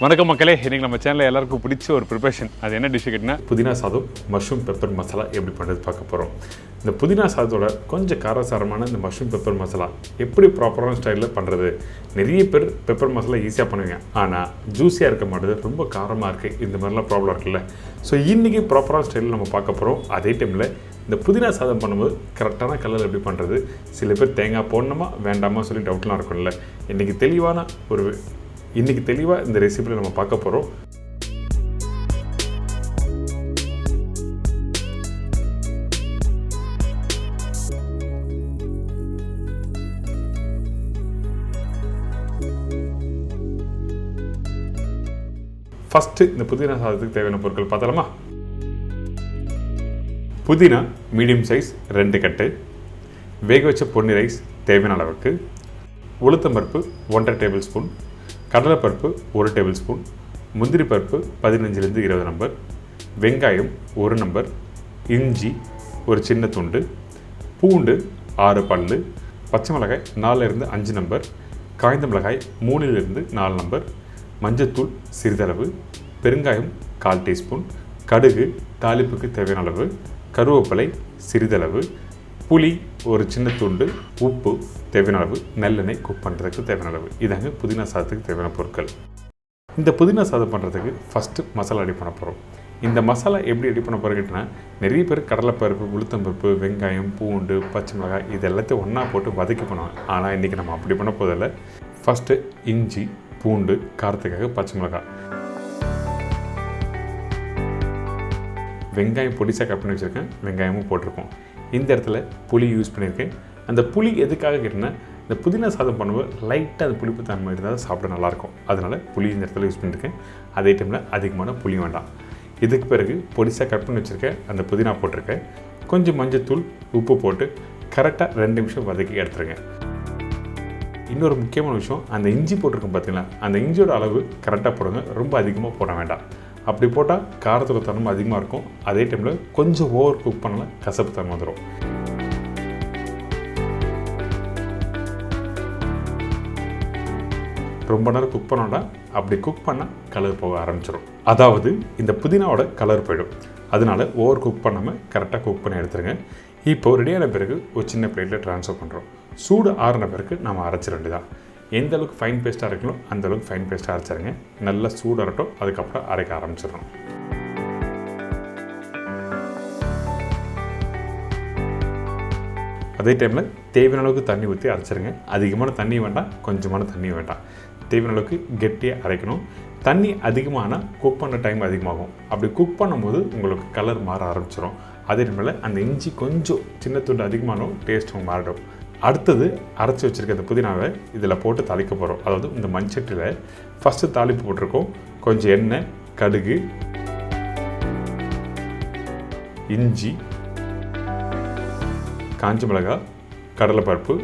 வணக்கம் மக்களே, இன்றைக்கி நம்ம சேனலில் எல்லாருக்கும் பிடிச்ச ஒரு ப்ரிப்பரேஷன். அது என்ன டிஷ் கேட்டிங்கன்னா புதினா சாதம் மஷ்ரூம் பெப்பர் மசாலா எப்படி பண்ணுறது பார்க்க போகிறோம். இந்த புதினா சாதத்தோட கொஞ்சம் காரசாரமான இந்த மஷ்ரூம் பெப்பர் மசாலா எப்படி ப்ராப்பரான ஸ்டைலில் பண்ணுறது. நிறைய பேர் பெப்பர் மசாலா ஈஸியாக பண்ணுவீங்க, ஆனால் ஜூஸியாக இருக்க மாட்டேது, ரொம்ப காரமாக இருக்குது, இந்த மாதிரிலாம் ப்ராப்ளம் இருக்குல்ல. ஸோ இன்றைக்கி ப்ராப்பரான ஸ்டைலில் நம்ம பார்க்க போகிறோம். அதே டைமில் இந்த புதினா சாதம் பண்ணும்போது கரெக்டான கலர் எப்படி பண்ணுறது. சில பேர் தேங்காய் போடணுமா வேண்டாமா சொல்லி டவுட்லாம் இருக்கும்ல. இன்றைக்கி தெளிவாக இந்த ரெசிபியில் நம்ம பார்க்க போகிறோம். ஃபஸ்ட்டு இந்த புதினா சாதத்துக்கு தேவையான பொருட்கள் பார்த்தலாமா. புதினா மீடியம் சைஸ் 2 கட்டு, வேக வச்ச பொன்னி ரைஸ் தேவையான அளவுக்கு, உளுத்தம்பருப்பு 1.5 டேபிள் ஸ்பூன், கடலைப்பருப்பு 1 டேபிள் ஸ்பூன், முந்திரி பருப்பு 15லேருந்து 20 நம்பர், வெங்காயம் 1 நம்பர், இஞ்சி ஒரு சின்ன துண்டு, பூண்டு 6 பல்லு, பச்சை மிளகாய் 4லேருந்து 5 நம்பர், காய்ந்த மிளகாய் 3லேருந்து 4 நம்பர், மஞ்சத்தூள் சிறிதளவு, பெருங்காயம் 1/4 டீஸ்பூன், கடுகு தாளிப்புக்கு தேவையான அளவு, கருவேப்பிலை சிறிதளவு, புளி ஒரு சின்ன துண்டு, உப்பு தேவையான அளவு, நல்லெண்ணெய் குக் பண்ணுறதுக்கு தேவையான அளவு. இதாங்க புதினா சாதத்துக்கு தேவையான பொருட்கள். இந்த புதினா சாதம் பண்ணுறதுக்கு ஃபஸ்ட்டு மசாலா ரெடி பண்ண போகிறோம். இந்த மசாலா எப்படி ரெடி பண்ண போகிறீங்கன்னா, நிறைய பேர் கடலைப்பருப்பு, உளுத்தம்பருப்பு, வெங்காயம், பூண்டு, பச்சை மிளகாய் இது எல்லாத்தையும் ஒன்றா போட்டு வதக்கி பண்ணுவாங்க. ஆனால் இன்றைக்கி நம்ம அப்படி பண்ண போதில்லை. ஃபஸ்ட்டு இஞ்சி, பூண்டு, காரத்துக்காக பச்சை மிளகாய், வெங்காயம் பொடிசாக கட் பண்ணி வச்சுருக்கேன், வெங்காயமும் போட்டிருக்கோம். இந்த இடத்துல புளி யூஸ் பண்ணியிருக்கேன். அந்த புளி எதுக்காக கேட்டிங்கன்னா, இந்த புதினா சாதம் பண்ணும்போது லைட்டாக அது புளிப்பு தன்மை இருந்தால் சாப்பிட நல்லாயிருக்கும். அதனால் புளி இந்த இடத்துல யூஸ் பண்ணியிருக்கேன். அதே டைமில் அதிகமான புளி வேண்டாம். இதுக்கு பிறகு பொடிசாக கட் பண்ணி வச்சுருக்கேன் அந்த புதினா போட்டிருக்கேன். கொஞ்சம் மஞ்சத்தூள் உப்பு போட்டு கரெக்டாக 2 நிமிஷம் வதக்கி எடுத்துருங்க. இன்னொரு முக்கியமான விஷயம், அந்த இஞ்சி போட்டிருக்கோம் பார்த்தீங்களா, அந்த இஞ்சியோட அளவு கரெக்டாக போடுங்க, ரொம்ப அதிகமாக போட வேண்டாம். அப்படி போட்டால் காரத்தோட தன்மை அதிகமாக இருக்கும். அதே டைமில் கொஞ்சம் ஓவர் குக் பண்ணலாம், கசப்பு தன்மை வந்துடும். ரொம்ப நேரம் குக் பண்ணோன்னா அப்படி குக் பண்ணால் கலர் போக ஆரம்பிச்சிடும். அதாவது இந்த புதினாவோட கலர் போயிடும். அதனால ஓவர் குக் பண்ணாமல் கரெக்டாக குக் பண்ணி எடுத்துருங்க. இப்போது ரெடியான பிறகு ஒரு சின்ன பிளேட்டில் ட்ரான்ஸ்ஃபர் பண்ணுறோம். சூடு ஆறின பிறகு நம்ம அரைச்சிட வேண்டியதான். எந்த அளவுக்கு ஃபைன் பேஸ்ட்டாக இருக்கணும் அந்த அளவுக்கு ஃபைன் பேஸ்ட்டாக அரைச்சிருங்க. நல்லா சூடு அரட்டும், அதுக்கப்புறம் அரைக்க ஆரம்பிச்சிடணும். அதே டைமில் தேவையான அளவுக்கு தண்ணி ஊற்றி அரைச்சிருங்க. அதிகமான தண்ணி வேண்டாம், கொஞ்சமான தண்ணி வேண்டாம். தேவையான அளவுக்கு கெட்டியாக அரைக்கணும். தண்ணி அதிகமானால் குக் பண்ண டைம் அதிகமாகும். அப்படி குக் பண்ணும்போது உங்களுக்கு கலர் மாற ஆரம்பிச்சிடும். அதே டைமில் அந்த இஞ்சி கொஞ்சம் சின்ன துண்டு அதிகமானோம், டேஸ்ட்டும் மாறிடும். அடுத்தது அரைச்சி வச்சுருக்க இந்த புதினாவை இதில் போட்டு தாளிக்க போகிறோம். அதாவது இந்த மண்சட்டியில் ஃபஸ்ட்டு தாளிப்பு போட்டிருக்கோம். கொஞ்சம் எண்ணெய், கடுகு, இஞ்சி, காஞ்ச மிளகாய், கடலைப்பருப்பு,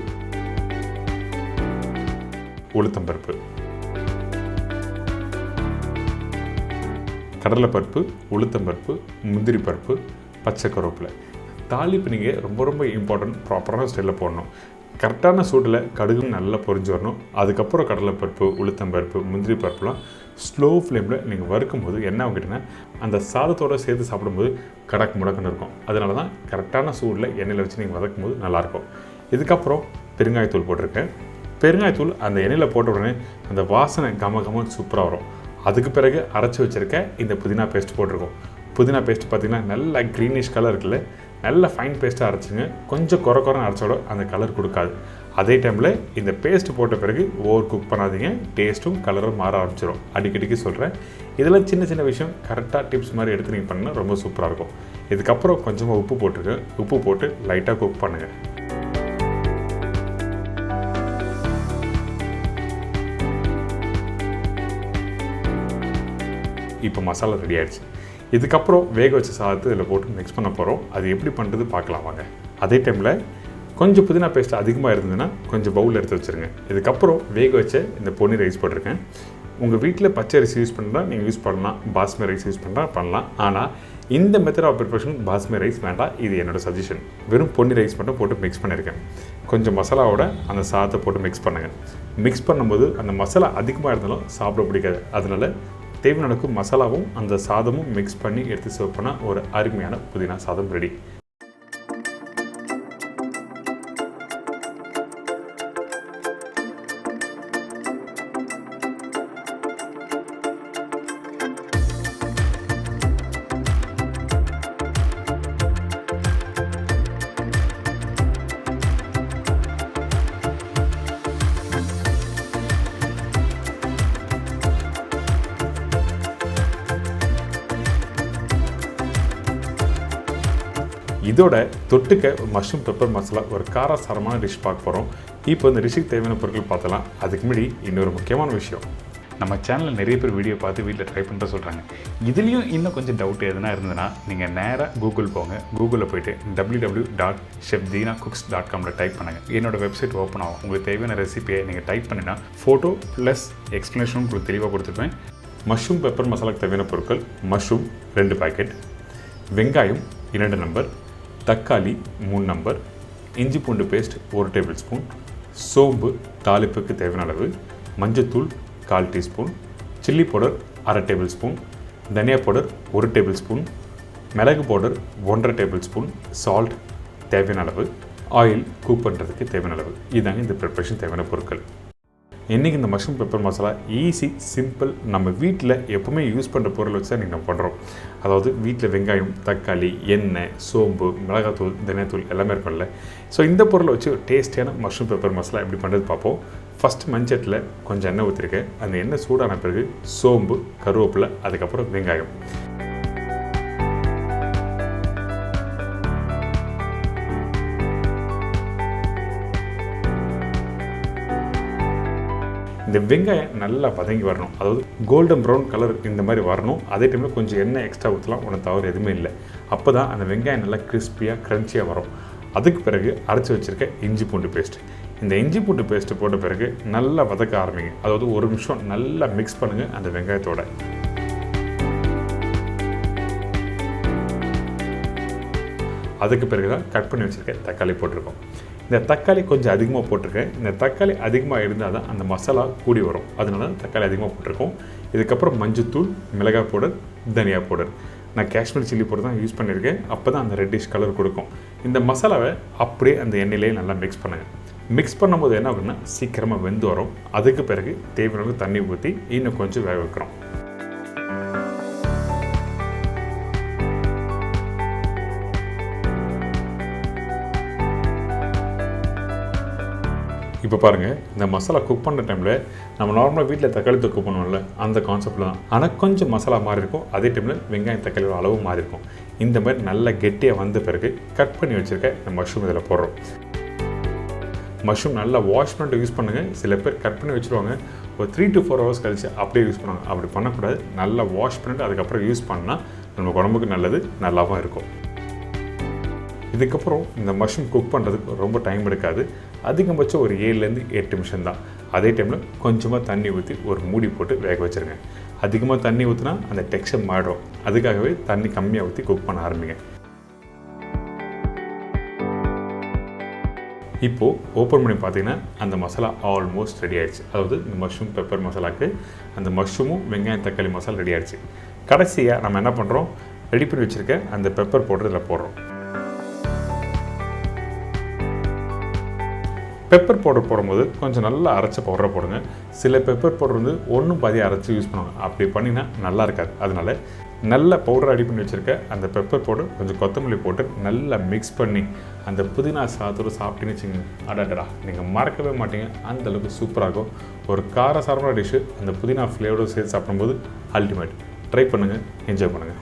உளுத்தம்பருப்பு, கடலைப்பருப்பு, உளுத்தம்பருப்பு, முந்திரி பருப்பு, பச்சை கருவேப்பிலை. தாளிப்பு நீங்கள் ரொம்ப இம்பார்ட்டன்ட், ப்ராப்பரான ஸ்டைலில் போடணும். கரெக்டான சூட்டில் கடுகும் நல்லா பொரிஞ்சு வரணும். அதுக்கப்புறம் கடலைப்பருப்பு, உளுத்தம்பருப்பு, முந்திரி பருப்புலாம் ஸ்லோ ஃப்ளேமில் நீங்கள் வறுக்கும் போது என்ன ஆகிட்டுன்னா, அந்த சாதத்தோடு சேர்த்து சாப்பிடும்போது கடக்கு முடக்குன்னு இருக்கும். அதனால தான் கரெக்டான சூடில் எண்ணெயில் வச்சு நீங்கள் வதக்கும் போது நல்லாயிருக்கும். இதுக்கப்புறம் பெருங்காயத்தூள் போட்டிருக்கேன். பெருங்காயத்தூள் அந்த எண்ணெயில் போட்ட உடனே அந்த வாசனை கமகமன்னு சூப்பராக வரும். அதுக்கு பிறகு அரைச்சி வச்சுருக்க இந்த புதினா பேஸ்ட் போட்டிருக்கோம். புதினா பேஸ்ட் பார்த்திங்கன்னா நல்லா க்ரீனிஷ் கலர் இருக்குல்ல, நல்ல ஃபைன் பேஸ்ட்டாக அரைச்சிங்க. கொஞ்சம் குறைன்னு அரைச்சோட அந்த கலர் கொடுக்காது. அதே டைமில் இந்த பேஸ்ட் போட்ட பிறகு ஓவர் குக் பண்ணாதீங்க, டேஸ்ட்டும் கலரும் மாற ஆரம்பிச்சிடும். அடிக்கடிக்கு சொல்கிறேன், இதெல்லாம் சின்ன விஷயம் கரெக்டாக டிப்ஸ் மாதிரி எடுத்து நீங்கள் பண்ணால் ரொம்ப சூப்பராக இருக்கும். இதுக்கப்புறம் கொஞ்சமாக உப்பு போட்டிருக்கேன். உப்பு போட்டு லைட்டாக குக் பண்ணுங்கள். இப்போ மசாலா ரெடி ஆகிடுச்சு. இதுக்கப்புறம் வேக வச்ச சாதத்தை இதில் போட்டு மிக்ஸ் பண்ண போகிறோம். அது எப்படி பண்ணுறது பார்க்கலாம் வாங்க. அதே டைமில் கொஞ்சம் புதினா பேஸ்ட் அதிகமாக இருந்ததுன்னா கொஞ்சம் பவுலில் எடுத்து வச்சுருங்க. இதுக்கப்புறம் வேக வச்ச இந்த பொன்னி ரைஸ் போட்டிருக்கேன். உங்கள் வீட்டில் பச்சை அரிசி யூஸ் பண்ணுறா நீங்கள் யூஸ் பண்ணலாம், பாஸ்மதி ரைஸ் யூஸ் பண்ணுறா பண்ணலாம். ஆனால் இந்த method of preparation basmati rice வேண்டாம், இது என்னோட சஜஷன். வெறும் பொன்னி ரைஸ் மட்டும் போட்டு மிக்ஸ் பண்ணியிருக்கேன். கொஞ்சம் மசாலாவோட அந்த சாதத்தை போட்டு மிக்ஸ் பண்ணுங்கள். மிக்ஸ் பண்ணும்போது அந்த மசாலா அதிகமாக இருந்தாலும் சாப்பிட பிடிக்காது. அதனால் தேவையான மசாலாவும் அந்த சாதமும் மிக்ஸ் பண்ணி எடுத்து சர்வ் பண்ணால் ஒரு அருமையான புதினா சாதம் ரெடி. இதோட தொட்டுக்க மஷ்ரூம் பெப்பர் மசாலா ஒரு காரசாரமான டிஷ் பார்க்க போகிறோம். இப்போ இந்த டிஷ்ஷுக்கு தேவையான பொருட்கள் பார்த்தலாம். அதுக்கு முன்னாடி இன்னொரு முக்கியமான விஷயம், நம்ம சேனலில் நிறைய பேர் வீடியோ பார்த்து வீட்டில் ட்ரை பண்ணுற சொல்கிறாங்க. இதுலேயும் இன்னும் கொஞ்சம் டவுட் எதுனா இருந்ததுன்னா நீங்கள் நேராக கூகுள் போங்க. கூகுளில் போய்ட்டு www.chefdeenacooks.com டைப் பண்ணுங்கள். என்னோடய வெப்சைட் ஓப்பன் ஆகும். உங்களுக்கு தேவையான ரெசிபியை நீங்கள் டைப் பண்ணினா ஃபோட்டோ ப்ளஸ் எக்ஸ்ப்ளனேஷனும் உங்களுக்கு தெளிவாக கொடுத்துருப்பேன். மஷ்ரூம் பெப்பர் மசாலாக்கு தேவையான பொருட்கள்: மஷ்ரூம் 2 பாக்கெட், வெங்காயம் 2 நம்பர், தக்காளி 3 நம்பர், இஞ்சி பூண்டு பேஸ்ட் 1 டேபிள் ஸ்பூன், சோம்பு தாளிப்புக்கு தேவையான அளவு, மஞ்சத்தூள் 1/4 teaspoon, chilli powder 1/2 table spoon, தனியா பவுடர் 1 டேபிள் ஸ்பூன், மிளகு பவுடர் 1.5 டேபிள் ஸ்பூன், சால்ட் தேவையான அளவு, ஆயில் குக் பண்ணுறதுக்கு தேவையான அளவு. இதாங்க இந்த ப்ரிப்பரேஷன் தேவையான பொருட்கள். இன்றைக்கி இந்த mushroom pepper masala easy, simple, நம்ம வீட்டில் எப்போவுமே யூஸ் பண்ணுற பொருள் வச்சு தான் இன்றைக்கி நம்ம பண்ணுறோம். அதாவது வீட்டில் வெங்காயம், தக்காளி, எண்ணெய், சோம்பு, மிளகாத்தூள், தனியாத்தூள் எல்லாமே இருக்கும்ல. ஸோ இந்த பொருளை வச்சு டேஸ்டியான மஷ்ரூம் பெப்பர் மசாலா எப்படி பண்ணுறது பார்ப்போம். ஃபஸ்ட்டு மஞ்சட்டில் கொஞ்சம் எண்ணெய் ஊற்றிருக்கேன். அந்த எண்ணெய் சூடான பிறகு சோம்பு, கருவேப்பிலை, அதுக்கப்புறம் வெங்காயம். இந்த வெங்காயம் நல்லா வதங்கி வரணும். அதாவது கோல்டன் ப்ரௌன் கலர் இந்த மாதிரி வரணும். அதே டைமில் கொஞ்சம் எண்ணெய் எக்ஸ்ட்ரா ஊற்றலாம், ஒன்றும் தவறு எதுவுமே இல்லை. அப்போ தான் அந்த வெங்காயம் நல்லா கிறிஸ்பியாக க்ரன்ச்சியாக வரும். அதுக்கு பிறகு அரைச்சி வச்சுருக்க இஞ்சி பூண்டு பேஸ்ட். இந்த இஞ்சி பூண்டு பேஸ்ட்டு போட்ட பிறகு நல்லா வதக்க ஆரம்பிங்க. அதாவது 1 நிமிஷம் நல்லா மிக்ஸ் பண்ணுங்கள் அந்த வெங்காயத்தோட. அதுக்கு பிறகு தான் கட் பண்ணி வச்சுருக்க தக்காளி போட்டிருக்கோம். இந்த தக்காளி கொஞ்சம் அதிகமாக போட்டிருக்கேன். இந்த தக்காளி அதிகமாக இருந்தால் தான் அந்த மசாலா கூடி வரும். அதனால தான் தக்காளி அதிகமாக போட்டிருக்கோம். இதுக்கப்புறம் மஞ்சத்தூள், மிளகாய் பவுடர், தனியா பவுடர். நான் காஷ்மீர் சில்லி பவுடர் தான் யூஸ் பண்ணியிருக்கேன். அப்போ தான் அந்த ரெட்டிஷ் கலர் கொடுக்கும். இந்த மசாலாவை அப்படியே அந்த எண்ணெயிலே நல்லா மிக்ஸ் பண்ணுங்கள். மிக்ஸ் பண்ணும்போது என்ன ஆகுதுன்னா சீக்கிரமாக வெந்து வரும். அதுக்கு பிறகு தேவையான தண்ணி ஊற்றி இன்னும் கொஞ்சம் வேக வைக்கிறோம். இப்போ பாருங்கள், இந்த மசாலா குக் பண்ணுற டைமில் நம்ம நார்மலாக வீட்டில் தக்காளி தொக்கு பண்ணுவோம்ல, அந்த கான்செப்டில் தான். ஆனால் கொஞ்சம் மசாலா மாறி இருக்கும். அதே டைமில் வெங்காயம் தக்காளியோட அளவு மாறி இருக்கும். இந்த மாதிரி நல்லா கெட்டியாக வந்த பிறகு கட் பண்ணி வச்சுருக்க இந்த மஷ்ரூம் இதில் போடுறோம். மஷ்ரூம் நல்லா வாஷ் பண்ணிட்டு யூஸ் பண்ணுங்கள். சில பேர் கட் பண்ணி வச்சுருவாங்க, ஒரு 3 to 4 hours கழிச்சு அப்படியே யூஸ் பண்ணுவாங்க. அப்படி பண்ணக்கூடாது. நல்லா வாஷ் பண்ணிவிட்டு அதுக்கப்புறம் யூஸ் பண்ணால் நம்ம உடம்புக்கு நல்லது, நல்லாவும் இருக்கும். இதுக்கப்புறம் இந்த மஷ்ரூம் குக் பண்ணுறதுக்கு ரொம்ப டைம் எடுக்காது. அதிகபட்சம் ஒரு 7 to 8 நிமிஷம் தான். அதே டைமில் கொஞ்சமாக தண்ணி ஊற்றி ஒரு மூடி போட்டு வேக வச்சுருங்க. அதிகமாக தண்ணி ஊற்றினா அந்த டெக்ஸ்சர் மாறிடும். அதுக்காகவே தண்ணி கம்மியாக ஊற்றி குக் பண்ண ஆரம்பிங்க. இப்போது ஓப்பன் பண்ணி பார்த்தீங்கன்னா அந்த மசாலா ஆல்மோஸ்ட் ரெடி ஆகிடுச்சு. அதாவது இந்த மஷ்ரூம் பெப்பர் மசாலாவுக்கு அந்த மஷ்ரூமும் வெங்காயம் தக்காளி மசாலா ரெடி ஆகிடுச்சு. கடைசியாக நம்ம என்ன பண்ணுறோம், ரெடி பண்ணி வச்சுருக்க அந்த பெப்பர் பவுடர் இதில் போடுறோம். பெப்பர் பவுடர் போடும்போது கொஞ்சம் நல்லா அரைச்ச பவுடரை போடுங்க. சில பெப்பர் பவுடர் வந்து 1 பாதி அரைச்சி யூஸ் பண்ணுவாங்க. அப்படி பண்ணினா நல்லா இருக்காது. அதனால் நல்ல பவுடர் ரெடி பண்ணி வச்சுருக்க அந்த பெப்பர் பவுடர் கொஞ்சம் கொத்தமல்லி போட்டு நல்லா மிக்ஸ் பண்ணி அந்த புதினா சாதத்தோடு சாப்பிட்டீங்கன்னு வச்சுங்க, அடாடா நீங்கள் மறக்கவே மாட்டீங்க. அந்தளவுக்கு சூப்பராகும். ஒரு காரசாரமான டிஷ்ஷு அந்த புதினா ஃப்ளேவரோடு சேர்த்து சாப்பிடும்போது அல்டிமேட். ட்ரை பண்ணுங்கள், என்ஜாய் பண்ணுங்கள்.